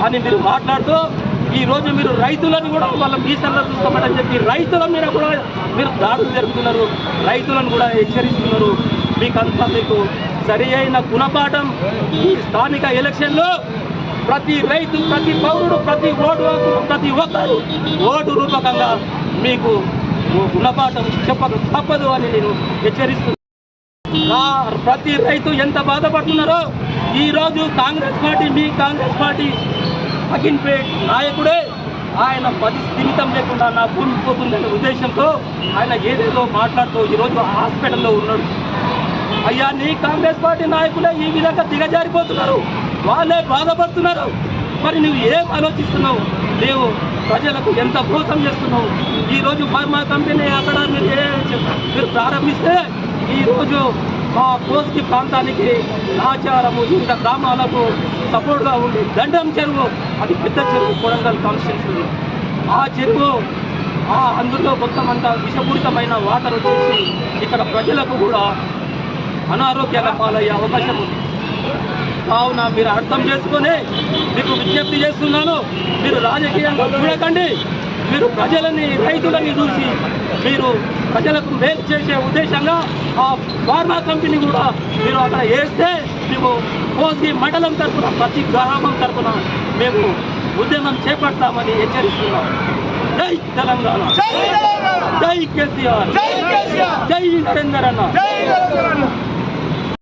అని మీరు మాట్లాడుతూ ఈరోజు మీరు రైతులను కూడా వాళ్ళ మీసల్లో చూసుకోమని చెప్పి రైతుల మీద కూడా మీరు దాడులు జరుపుతున్నారు, రైతులను కూడా హెచ్చరిస్తున్నారు. మీకు సరి అయిన గుణపాఠం ఈ స్థానిక ఎలక్షన్లో ప్రతి రైతు, ప్రతి పౌరుడు, ప్రతి ప్రతి ఒక్కరు ఓటు రూపకంగా మీకు గుణపాఠం చెప్పక తప్పదు అని నేను హెచ్చరిస్తున్నాను. ప్రతి రైతు ఎంత బాధపడుతున్నారో ఈరోజు కాంగ్రెస్ పార్టీ అకిన్పేట్ నాయకుడే ఆయన స్థిమితం లేకుండా నా భూమి పోతుందనే ఉద్దేశంతో ఆయన ఏదేదో మాట్లాడుతూ ఈరోజు హాస్పిటల్లో ఉన్నాడు. అయ్యా, నీ కాంగ్రెస్ పార్టీ నాయకులే ఈ విధంగా దిగజారిపోతున్నారు, వాళ్ళే బాధపడుతున్నారు. మరి నువ్వు ఏం ఆలోచిస్తున్నావు? నీవు ప్రజలకు ఎంత మోసం చేస్తున్నావు? ఈరోజు ఫార్మా కంపెనీ అక్కడ మీరు ప్రారంభిస్తే ఈరోజు మా కోస్కి ప్రాంతానికి నాచారము వివిధ గ్రామాలకు సపోర్ట్గా ఉండి దండం చెరువు, అది పెద్ద చెరువు, కొడంగల్ కాన్స్టిట్యున్సీ. ఆ చెరువు అందులో మొత్తం అంతా విషపూరితమైన వాటర్ వచ్చేసి ఇక్కడ ప్రజలకు కూడా అనారోగ్యాల పాలయ్యే అవకాశం ఉంది. కావున మీరు అర్థం చేసుకొని మీకు విజ్ఞప్తి చేస్తున్నాను, మీరు రాజకీయంగా చూడకండి, మీరు ప్రజలని, రైతులని చూసి మీరు ప్రజలకు మేలు చేసే ఉద్దేశంగా ఆ ఫార్మా కంపెనీ కూడా మీరు అక్కడ వేస్తే మేము కోసి మండలం తరఫున, ప్రతి గ్రామం తరఫున మేము ఉద్యమం చేపడతామని హెచ్చరిస్తున్నాం. జై తెలంగాణ, జై కేసీఆర్, జై నరేందర్ అన్న.